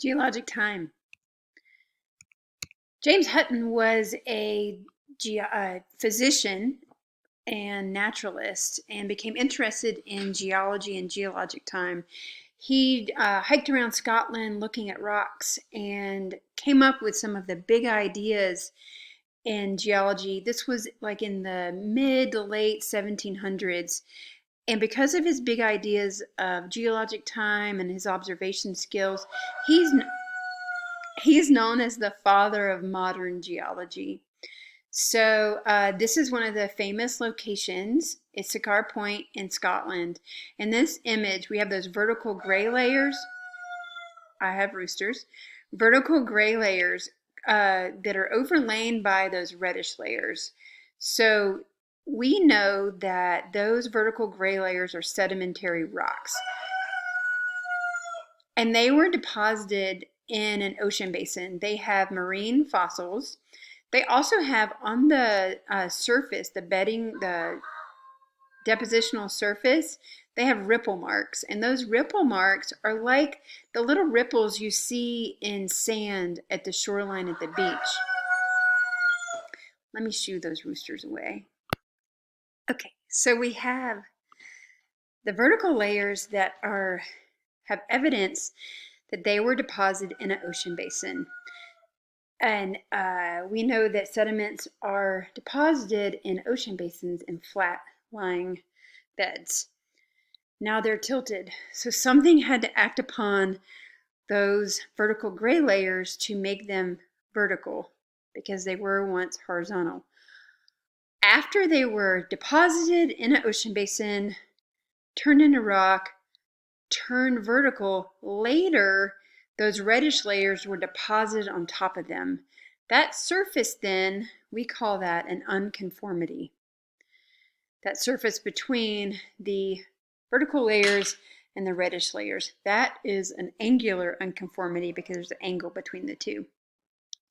Geologic time. James Hutton was a physician and naturalist and became interested in geology and geologic time. He hiked around Scotland looking at rocks and came up with some of the big ideas in geology. This was like in the mid to late 1700s. And because of his big ideas of geologic time and his observation skills, he's he's known as the father of modern geology. So this is one of the famous locations. It's Sycar Point in Scotland. In this image, we have those vertical gray layers. I have roosters. Vertical gray layers that are overlain by those reddish layers. So we know that those vertical gray layers are sedimentary rocks. And they were deposited in an ocean basin. They have marine fossils. They also have on the surface, the bedding, the depositional surface, they have ripple marks. And those ripple marks are like the little ripples you see in sand at the shoreline at the beach. Let me shoo those roosters away. Okay, so we have the vertical layers that have evidence that they were deposited in an ocean basin. And we know that sediments are deposited in ocean basins in flat-lying beds. Now they're tilted. So something had to act upon those vertical gray layers to make them vertical because they were once horizontal. After they were deposited in an ocean basin, turned into rock, turned vertical, later those reddish layers were deposited on top of them. That surface then, we call that an unconformity. That surface between the vertical layers and the reddish layers, that is an angular unconformity because there's an angle between the two.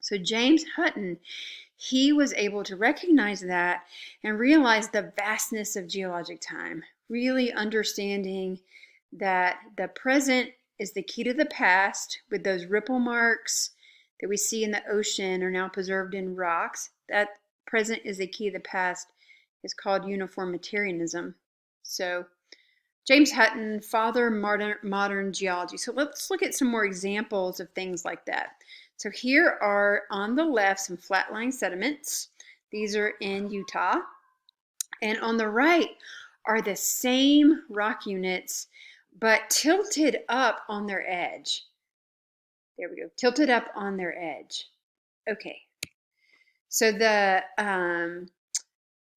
So James Hutton, he was able to recognize that and realize the vastness of geologic time, really understanding that the present is the key to the past, with those ripple marks that we see in the ocean are now preserved in rocks. That present is the key to the past is called uniformitarianism. So James Hutton, father of modern geology. So let's look at some more examples of things like that. So here are on the left some flat-lying sediments. These are in Utah. And on the right are the same rock units but tilted up on their edge. There we go, tilted up on their edge. Okay, so the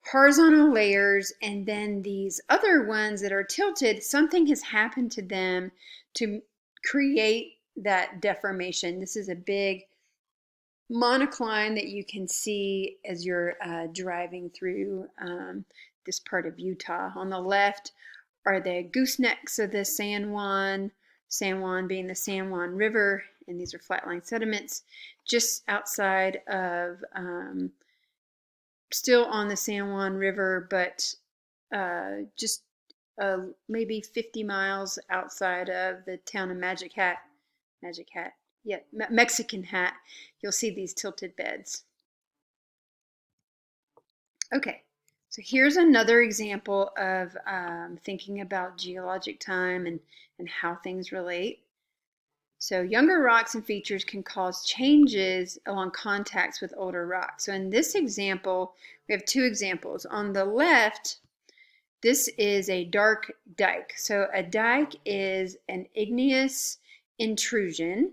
horizontal layers and then these other ones that are tilted, something has happened to them to create that deformation. This is a big monocline that you can see as you're driving through this part of Utah. On the left are the goosenecks of the San Juan being the San Juan River, and these are flat-lying sediments just outside of, still on the San Juan River, but just maybe 50 miles outside of the town of Mexican Hat. You'll see these tilted beds. Okay. So here's another example of thinking about geologic time and how things relate. So younger rocks and features can cause changes along contacts with older rocks. So in this example, we have two examples. On the left, this is a dark dike. So a dike is an igneous intrusion,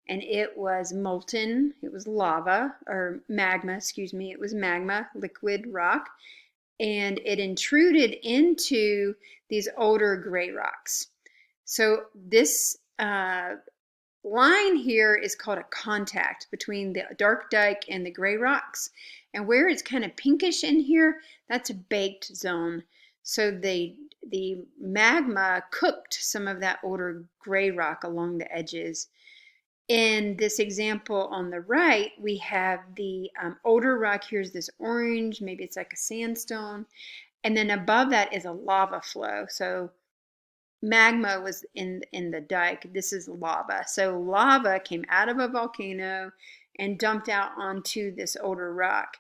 and it was molten. It was lava, or magma, excuse me. It was magma, liquid rock. And it intruded into these older gray rocks. So this line here is called a contact between the dark dike and the gray rocks. And where it's kind of pinkish in here, that's a baked zone. So the magma cooked some of that older gray rock along the edges. In this example on the right, we have the older rock. Here's this orange, maybe it's like a sandstone. And then above that is a lava flow. So magma was in the dike. This is lava. So lava came out of a volcano and dumped out onto this older rock,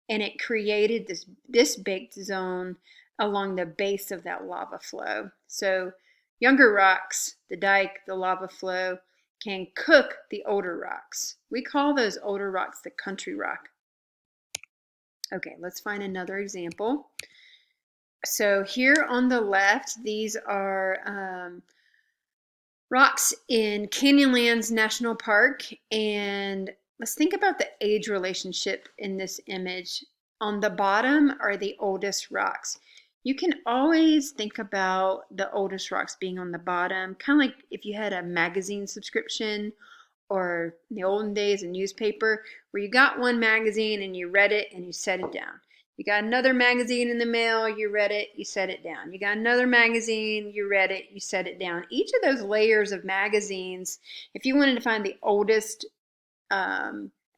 and it created this baked zone along the base of that lava flow. So younger rocks, the dike, the lava flow, can cook the older rocks. We call those older rocks the country rock. Okay, let's find another example. So here on the left, these are rocks in Canyonlands National Park, and let's think about the age relationship in this image. On the bottom are the oldest rocks. You can always think about the oldest rocks being on the bottom, kind of like if you had a magazine subscription, or in the olden days a newspaper, where you got one magazine and you read it and you set it down. You got another magazine in the mail, you read it, you set it down. You got another magazine, you read it, you set it down. Each of those layers of magazines, if you wanted to find the oldest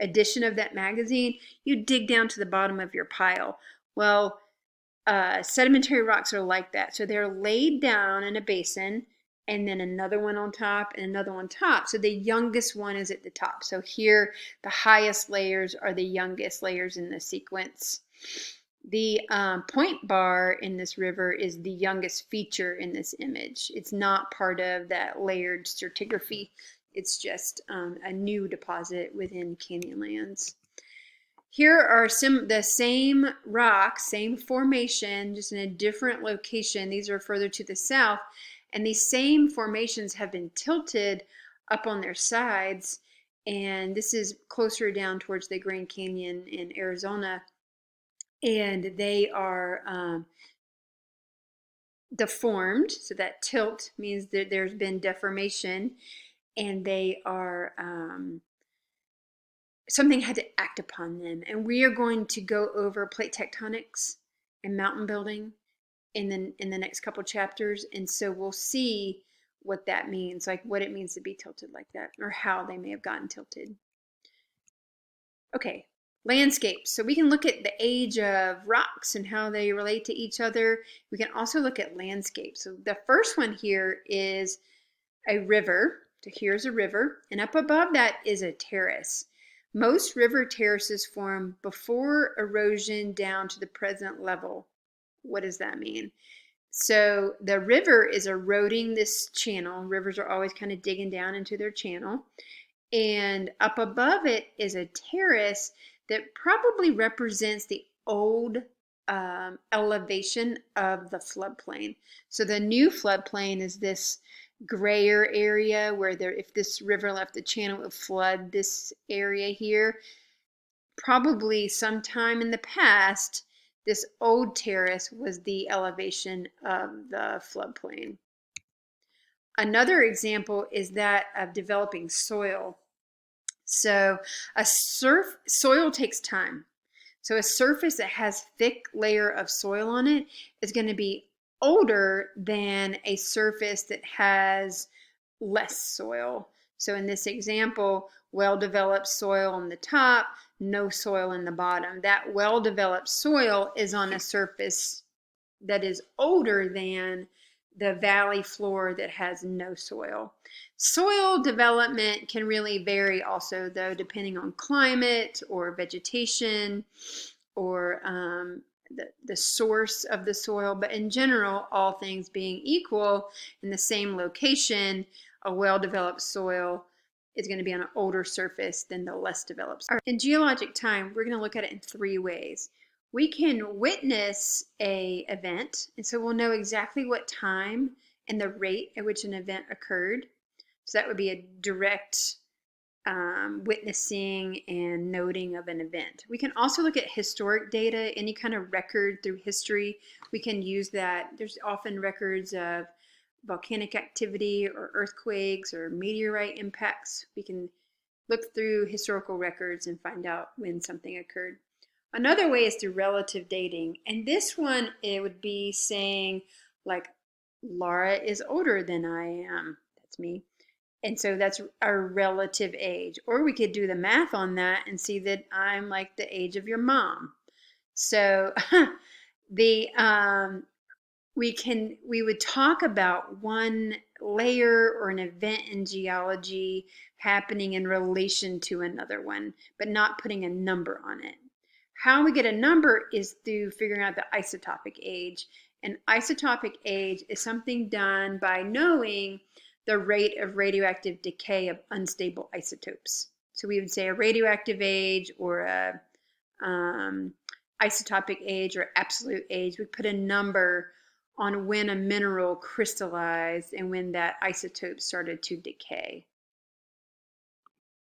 edition of that magazine, you dig down to the bottom of your pile. Well, sedimentary rocks are like that. So they're laid down in a basin, and then another one on top and another one on top. So the youngest one is at the top. So here, the highest layers are the youngest layers in the sequence. The point bar in this river is the youngest feature in this image. It's not part of that layered stratigraphy. It's just a new deposit within Canyonlands. Here are the same rocks, same formation, just in a different location. These are further to the south, and these same formations have been tilted up on their sides, and this is closer down towards the Grand Canyon in Arizona, and they are deformed. So that tilt means that there's been deformation, and they are something had to act upon them. And we are going to go over plate tectonics and mountain building in the next couple chapters, and so we'll see what that means, like what it means to be tilted like that, or how they may have gotten tilted. Okay, landscapes. So we can look at the age of rocks and how they relate to each other. We can also look at landscapes. So the first one here is a river. So here's a river, and up above that is a terrace. Most river terraces form before erosion down to the present level. What does that mean? So the river is eroding this channel. Rivers are always kind of digging down into their channel. And up above it is a terrace that probably represents the old elevation of the floodplain. So the new floodplain is this grayer area where if this river left the channel, it would flood this area here. Probably sometime in the past, this old terrace was the elevation of the floodplain. Another example is that of developing soil. So soil takes time. So a surface that has thick layer of soil on it is going to be older than a surface that has less soil. So in this example, well-developed soil on the top, no soil in the bottom. That well-developed soil is on a surface that is older than the valley floor that has no soil. Soil development can really vary also, though, depending on climate or vegetation or the source of the soil. But in general, all things being equal, in the same location, a well-developed soil is going to be on an older surface than the less developed surface. In geologic time, we're going to look at it in three ways. We can witness an event, and so we'll know exactly what time and the rate at which an event occurred. So that would be a direct witnessing and noting of an event. We can also look at historic data, any kind of record through history. We can use that. There's often records of volcanic activity or earthquakes or meteorite impacts. We can look through historical records and find out when something occurred. Another way is through relative dating, and this one, it would be saying, like, Laura is older than I am. That's me. And so that's our relative age. Or we could do the math on that and see that I'm like the age of your mom. So the we would talk about one layer or an event in geology happening in relation to another one, but not putting a number on it. How we get a number is through figuring out the isotopic age. And isotopic age is something done by knowing the rate of radioactive decay of unstable isotopes. So we would say a radioactive age or a isotopic age or absolute age. We put a number on when a mineral crystallized and when that isotope started to decay.